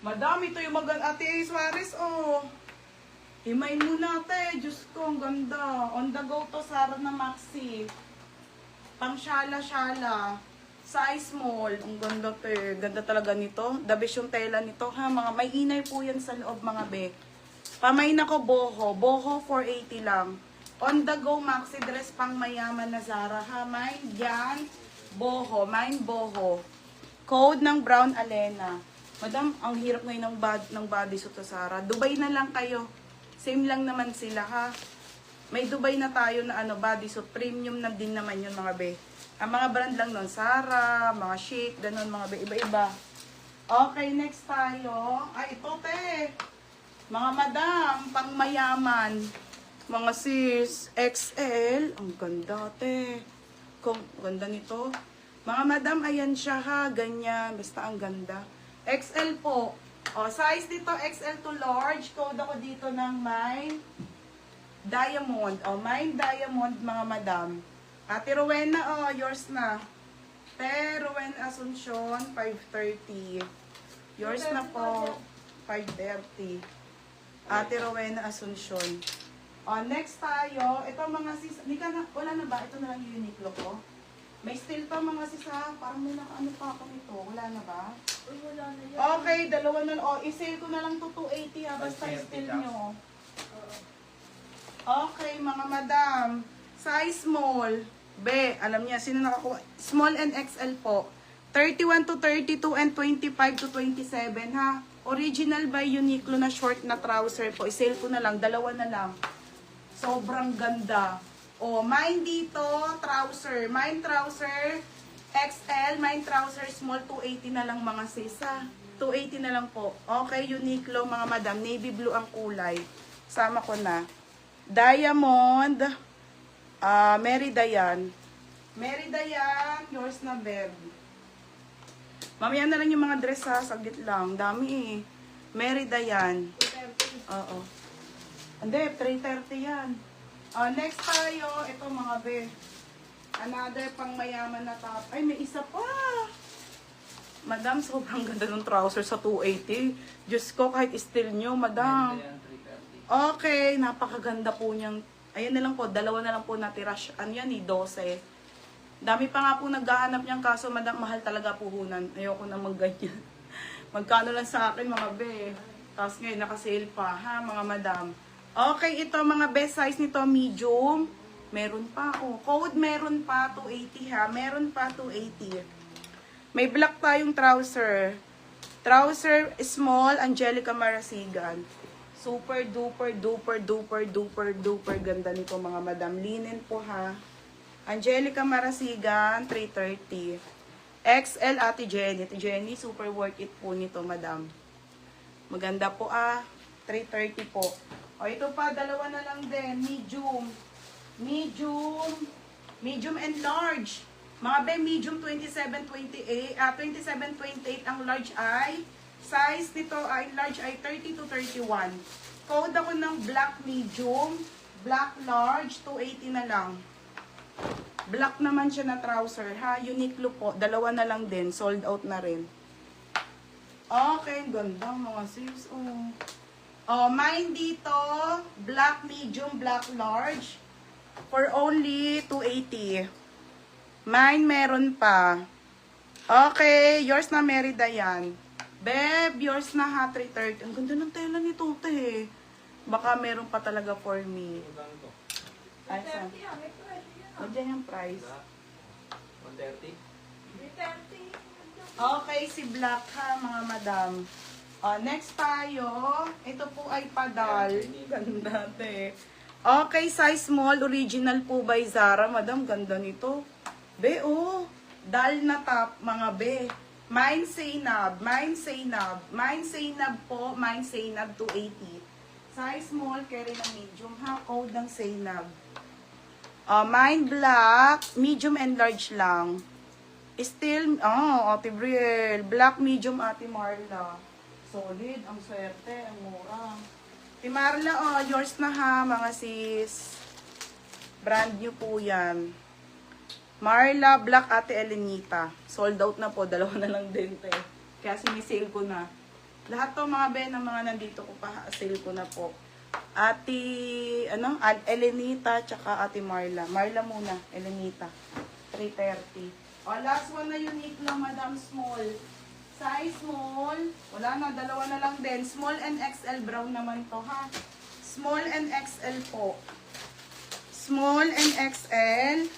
Madami ito yung Ate A. Suarez, oh. Himayin mo natin. Diyos ko, ang ganda. On the go to, Sara na Maxi. Pang syala-syala. Size small. Ang ganda, te. Ganda talaga nito. The best yung tela nito, ha. Mga, may inay po yan sa loob, mga be. Pamay na ko, boho. Boho, 480 lang. On the go, Maxi dress pang mayaman na Zara, ha. Mind yan. Boho. Mind boho. Code ng Brown Alena. Madam, ang hirap ngayon ng bodysuit sa Zara. Dubai na lang kayo. Same lang naman sila, ha. May Dubai na tayo na bodysuit. Premium na din naman yun, mga be. Ang mga brand lang nun, Zara, mga Chic, ganun, mga be. Iba-iba. Okay, next tayo. Ay, ito, te. Mga madam, pang mayaman. Mga sis, XL. Ang ganda, te. Ganda nito. Mga madam, ayan siya, ha. Ganyan. Basta ang ganda. XL po. O, size dito, XL to large. Code ako dito ng Mine Diamond. O, Mine Diamond, mga madam. Ate Rowena, yours na. Te, Rowena Asuncion, 530. Yours na po, 530. Ate Rowena Asuncion. O, next tayo. Ito mga sis, wala na ba? Ito na lang yung Uniqlo ko. May steel pa mga sis, ha? Parang may nakaano pa ako nito. Wala na ba? Uy, wala na yan. Okay, dalawa na. O, i-sale ko na lang to 280, ha? Basta steel nyo. Okay, mga madam. Size small. Be, alam niya, sino nakakuha? Small and XL po. 31 to 32 and 25 to 27, ha? Original by Uniqlo na short na trouser po. I-sale ko na lang. Dalawa na lang. Sobrang ganda. O, mine dito, trouser. Mine trouser, XL. Mine trouser, small, 280 na lang mga sis, ha? 280 na lang po. Okay, Uniqlo, mga madam. Navy blue ang kulay. Sama ko na. Diamond. Mary Dayan. Mary Dayan, yours na, Beb. Mamaya na lang yung mga dress, ha? Saglit lang. Dami, eh. Mary Dayan. 230. Oo. Hindi, 330 yan. Next tayo, ito mga be. Another pang mayaman na top. Ay, may isa pa. Madam, sobrang ganda ng trouser sa 280. Diyos ko, kahit steel nyo, madam. Okay, napakaganda po niyang. Ayan na lang po, dalawa na lang po natira. Ano yan, 12. Dami pa nga po naghahanap niyang, kaso madam, mahal talaga puhunan. Ayoko na magganyan. Magkano lang sa akin, mga be. Tapos ngayon, nakasale pa, ha, mga madam. Okay, ito mga best size nito, medium. Meron pa, oh. Code meron pa, 280 ha. Meron pa, 280. May black tayong trouser. Trouser small, Angelica Marasigan. Super duper duper duper duper duper ganda nito mga madam. Linen po ha. Angelica Marasigan, 330. XL Ate Jenny. Ate Jenny, super worth it po nito madam. Maganda po 330 po. O, ito pa, dalawa na lang din. Medium. Medium and large. Mga be, medium 27-28. 27-28 ang large ay. Size nito ay, large ay 30 to 31. Code ako ng black medium. Black large, 280 na lang. Black naman siya na trouser, ha? Uniqlo po. Dalawa na lang din. Sold out na rin. Okay, ganda mga sis. Mine dito, black medium, black large, for only 280. Mine meron pa. Okay, yours na, Mary Dayan. Beb, yours na ha, 330. Ang ganda ng tela nito, te. Baka meron pa talaga for me. Ay, saan? 330 yan, may price yan. Nandiyan yung price. 130? 330. Okay, si black ha, mga madam. Next tayo, ito po ay padal. Ganda, te. Okay, size small, original po by Zara. Madam, ganda nito. Be, dal na top, mga be. Mine Zainab, Mine Zainab. Mine Zainab po, Mine Zainab 280. Size small, carry na medium, ha? Code ng Zainab. Mine black, medium and large lang. Still, Ate Brielle. Black, medium, Ate Marla. Solid, ang swerte, ang mura. Si Marla, yours na ha, mga sis. Brand new po yan. Marla, Black Ate Elenita. Sold out na po, dalawa na lang din, te. Kaya sinisale ko na. Lahat to mga Ben, ng mga nandito ko pa, sale ko na po. Ate, Elenita, tsaka Ate Marla. Marla muna, Elenita. 330. O, last one na unique lang, Madam Small. Size small. Wala na, dalawa na lang din. Small and XL brown naman to, ha? Small and XL po. Small and XL.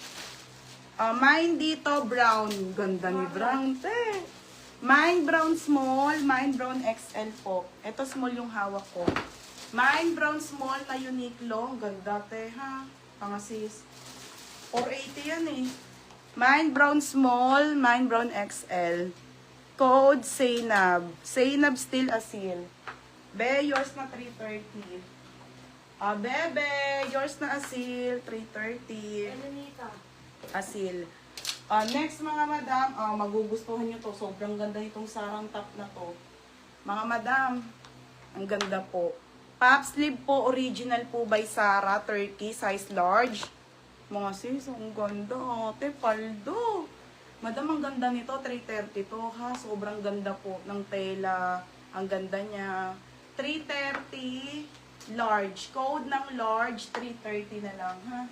Mine dito, brown. Ganda ni brown, te. Mine brown small, mine brown XL po. Ito small yung hawak ko. Mine brown small na Uniqlo. Ganda, te, ha? Pangasis. 480 yan eh. Mine brown small, mine brown XL. Code Zainab. Zainab still asil. Be, yours na 330. Bebe, yours na asil. 330. Elenita. Asil. Next mga madam, magugustuhan nyo to. Sobrang ganda itong sarang top na to. Mga madam, ang ganda po. Pop sleeve po, original po by Sarah, Turkey, size large. Mga sis, ang ganda. Ate, paldo. Madam, ang ganda nito, 330 to ha. Sobrang ganda po ng tela. Ang ganda niya. 330, large. Code ng large, 330 na lang ha.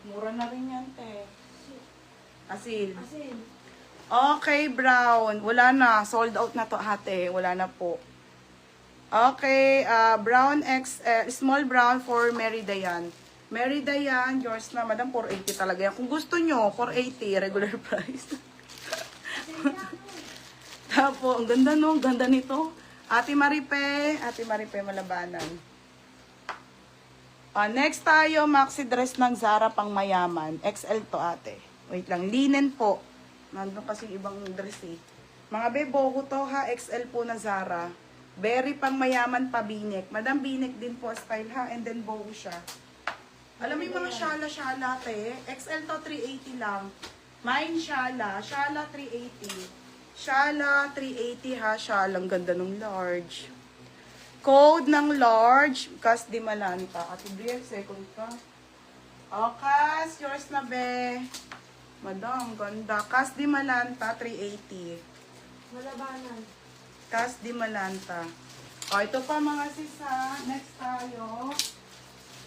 Mura na rin yan, te. Asil. Asin. Okay, brown. Wala na. Sold out na to, ate. Wala na po. Okay, brown XL, small brown for Mary Dayan. Mary Dayan, yours na. Madam, 480 talaga yan. Kung gusto nyo, 480, regular price. Tapo, ang ganda no, ang ganda nito. Ate Maripe, Malabanan. Next tayo, maxi dress ng Zara pang mayaman. XL to, ate. Wait lang, linen po. Nandun kasi ibang dress eh. Mga bebogo to ha, XL po na Zara. Very pang mayaman pa binek. Madam, binek din po style ha, and then boho siya. Alam mo yung mga shala-shala te, XL to 380 lang. Mine shala, shala 380. Shala 380 ha, shala, ang ganda ng large. Code ng large, Cas di Malanta. Ate Brielle, second ka. Cas, yours na be. Madam, ganda. Cas di Malanta, 380. Malabanan. Cas di Malanta. Ito pa mga sisa. Next tayo.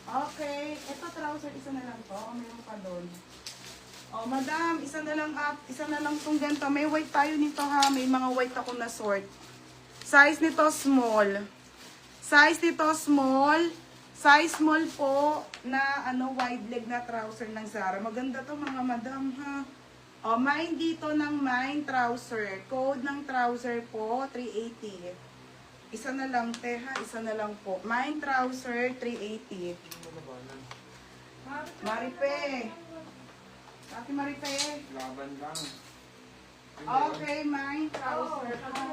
Okay. Ito trouser, isa na lang to. Meron pa doon. Madam, isa na lang itong ganito. May white tayo nito ha. May mga white ako na sort. Size nito small. Size nito small. Size small po na wide leg na trouser ng Zara. Maganda to mga madam ha. Mine dito ng mine trouser. Code ng trouser po, 380. Isa na lang, te ha. Isa na lang po. Mine trouser, 380. Maripe. Ate Maripe. Laban lang. Okay, mine trouser. Oo,